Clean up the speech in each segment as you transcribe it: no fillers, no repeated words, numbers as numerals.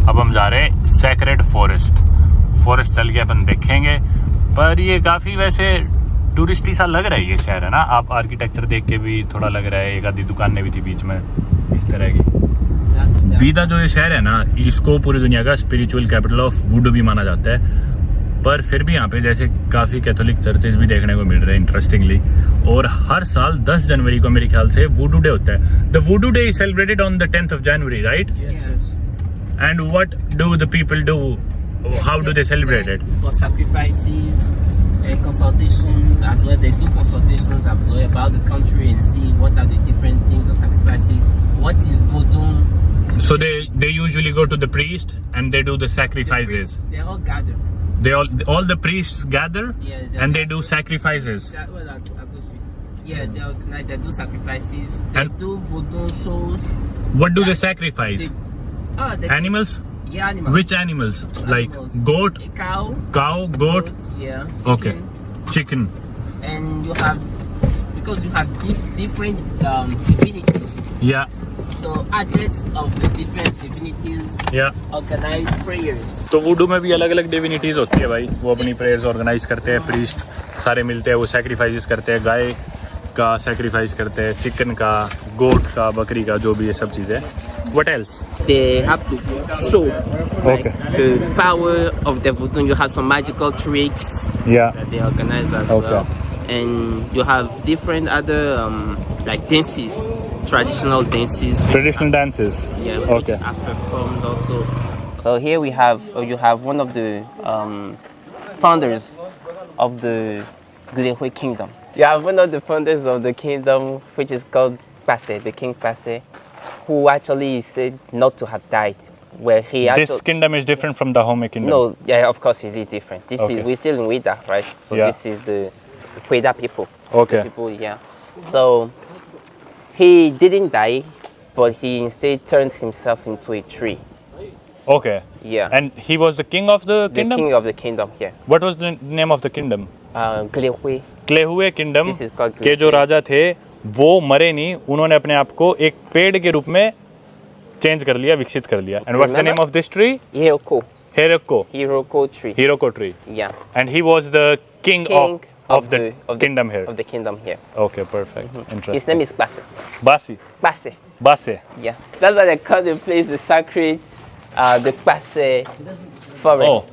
अब हम जा रहे हैं सैक्रेड फॉरेस्ट चल के अपन देखेंगे। पर ये काफ़ी वैसे टूरिस्टी सा लग रहा है ये शहर, है ना। आप आर्किटेक्चर देख के भी थोड़ा लग रहा है। एक आधी दुकानें भी थी बीच में इस तरह की। वीदा जो ये शहर है ना, इसको पूरी दुनिया का स्पिरिचुअल कैपिटल ऑफ वुडू भी माना जाता है। पर फिर भी यहाँ पे जैसे काफ़ी कैथोलिक चर्चेज भी देखने को मिल रहे हैं इंटरेस्टिंगली। और हर साल 10 जनवरी को मेरे ख्याल से वुडू डे होता है। The वुडू day is celebrated on the 10th of January, right? Yes. And what do the people do? How do they celebrate it? For sacrifices and consultations as well. They do consultations as well about the country and see what are the different things of sacrifices. What is Voodoo? So they usually go to the priest and they do the sacrifices. They all gather. All the priests gather, Yeah, and they do sacrifices. They do sacrifices. They And do Voodoo shows. what do they sacrifice? They Animals? Yeah, animals. Which animals? Like Animals. goat, A cow. goat. Yeah. Okay. Chicken. And you have, because you have different divinities. Yeah. So adepts of the different divinities Yeah. organize prayers. तो वुडू में भी अलग अलग divinities होती है भाई। वो अपनी प्रेयर्स ऑर्गेनाइज करते हैं। प्रीस्ट सारे मिलते हैं, वो सैक्रिफाइसेस करते हैं। गाय का सैक्रिफाइस करते हैं, चिकन का, गोट का, बकरी का, जो भी ये सब चीज़ें। What else? They have to show Okay. the power of the voodoo. You have some magical tricks Yeah. that they organize as Okay. well, and you have different other like dances, traditional dances. Traditional dances. Yeah, Okay. which are performed also. So here we have, you have one of the founders of the Kpassè kingdom. You have one of the founders of the kingdom, which is called Kpassè, the King Kpassè, who actually is said not to have died. Where he This kingdom is different from the home kingdom. No, yeah, of course it is different. This Okay. is, we're still in Ouidah, right? So Yeah. this is the Ouidah people. Okay. The people, yeah. So he didn't die, but he instead turned himself into a tree. Okay. Yeah. And he was the king of the The kingdom? king of the kingdom, yeah. What was the name of the kingdom? Kpassè. क्लेहुए kingdom This is called के जो राजा थे वो मरे नहीं, उन्होंने अपने आप को एक पेड़ के रूप में चेंज कर लिया, विकसित कर लिया। And what's the name of this tree? Hiroko. Hiroko tree. Hiroko tree. Yeah. And he was the king of the kingdom here. Of the kingdom here. Okay, perfect. Interesting. His name is Kpasse. Kpasse. Kpasse. Yeah. That's why they call the place the sacred, the Kpasse forest.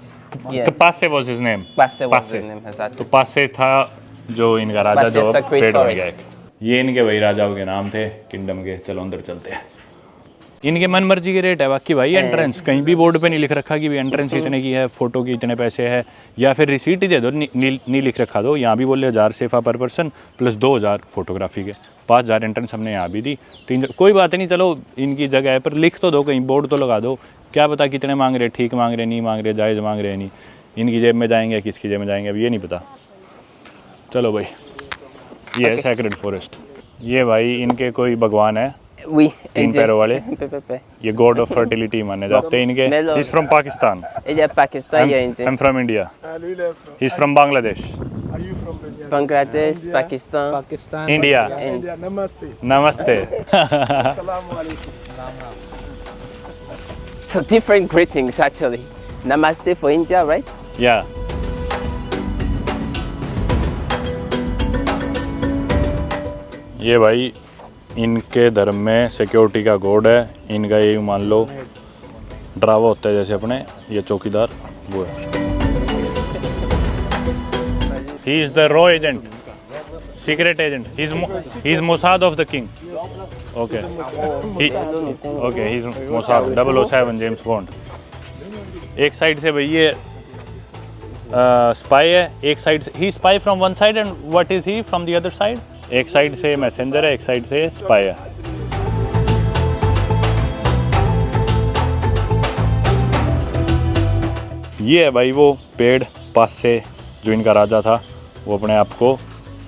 Yes. Kpasse was his name. Kpasse was the name, exactly. तो पासे था जो इनका राजा Kpasse जो sacred पेड़ बन गया। forest. ये इनके वही राजाओं के नाम थे किंगडम के। चलो अंदर चलते हैं। इनके मन मर्जी के रेट है बाकी भाई। एंट्रेंस कहीं भी बोर्ड पे नहीं लिख रखा कि भी एंट्रेंस इतने की है, फोटो की इतने पैसे है, या फिर रिसीट ही दे दो, नहीं लिख रखा दो। यहाँ भी बोले 1000 सेफा पर पर्सन प्लस 2000 फोटोग्राफी के, 5000 एंट्रेंस हमने यहाँ भी दी। 3 कोई बात नहीं, चलो इनकी जगह है, पर लिख तो दो, कहीं बोर्ड तो लगा दो। क्या पता कितने मांग रहे, ठीक मांग रहे, नहीं मांग रहे, जायज़ मांग रहे नहीं, इनकी जेब में जाएंगे किसकी जेब में जाएंगे अब ये नहीं पता। चलो भाई, ये है सैक्रेड फॉरेस्ट। ये भाई इनके कोई भगवान है, 3 पैरों वाले। ये गॉड ऑफ फर्टिलिटी माने जाते हैं इनके। He is from Pakistan. Pakistan, I am from India. He is from Bangladesh. Bangladesh, Pakistan, India. नमस्ते। So different greetings actually. Namaste for India, right? या ये भाई इनके धर्म में सिक्योरिटी का कोड है इनका। ये मान लो ड्रावा होता है जैसे अपने, ये चौकीदार वो है। ही इज द रॉ agent, secret agent. He is Mossad of the king. Okay he is Mossad 007 James Bond. एक साइड से भाई ये स्पाई है, एक साइड से he spy from one side and what is he from the other side. एक side से messenger है, एक साइड से स्पाई है। ये है भाई वो पेड़ पासे जो इनका राजा था, वो अपने आप को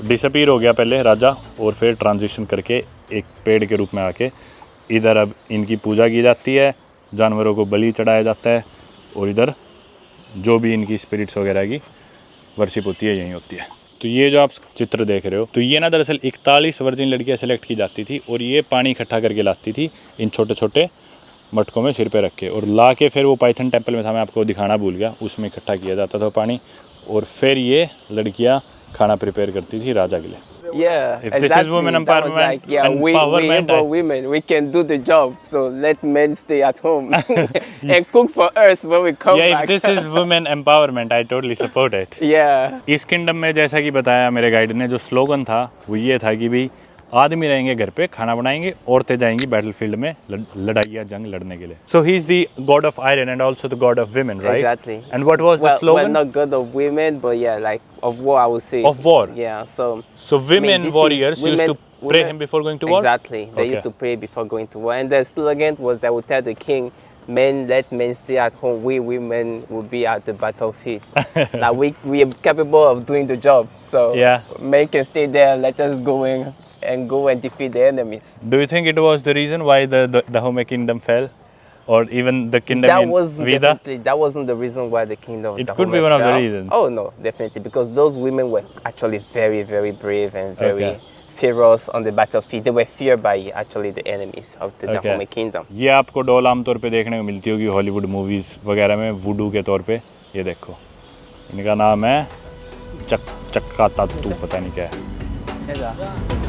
डिसअपीयर हो गया पहले राजा, और फिर ट्रांजिशन करके एक पेड़ के रूप में आके इधर अब इनकी पूजा की जाती है, जानवरों को बलि चढ़ाया जाता है, और इधर जो भी इनकी स्पिरिट्स वगैरह की वर्शिप होती है यहीं होती है। तो ये जो आप चित्र देख रहे हो, तो ये ना दरअसल 41 वर्जिन लड़कियां सेलेक्ट की जाती थी, और ये पानी इकट्ठा करके लाती थी इन छोटे छोटे मटकों में सिर पे रख के, और ला के फिर वो पाइथन टेम्पल में था, मैं आपको दिखाना भूल गया, उसमें इकट्ठा किया जाता था पानी, और फिर ये लड़कियां खाना प्रिपेयर करती थी राजा के लिए। Yeah, If this is exactly. women That was empowerment, like, yeah, we empowerment, able women, we can do the job. So let men stay at home and cook for us when we come yeah, back. if this is women empowerment, I totally support it. Yeah. इस kingdom में जैसा कि बताया मेरे guide ने, जो slogan था वो ये था कि भाई आदमी रहेंगे घर पे खाना बनाएंगे, औरतें जाएंगी बैटलफील्ड में लड़ाई या जंग लड़ने के लिए। So he is the god of iron and also the god of women, right? Exactly. And what was the Well, slogan? not god of women, but yeah, like of war, I would say. Of war. Yeah. So Women this is warriors used women- to pray women- him before going to war? Exactly. They Okay. used to pray before going to war, and the slogan was that would tell the king, "Men, let men stay at home. We women will be at the battlefield. Like we are capable of doing the job. So Yeah. men can stay there. Let us go and defeat the enemies." Do you think it was the reason why the Home kingdom fell, or even the kingdom That in was Ouidah? definitely that wasn't the reason why the kingdom. It the could be Dahomey one of the fell. reasons. Oh no, definitely, because those women were actually very, very brave and very Okay. feroz on the battlefield. They were feared by actually the enemies of the Okay. Dahomey kingdom. ये आपको doll आमतौर पे देखने को मिलती होगी Hollywood movies वगैरह में वुडू के तौर पे। ये देखो, इनका नाम है चक्का तातू, पता नहीं क्या है।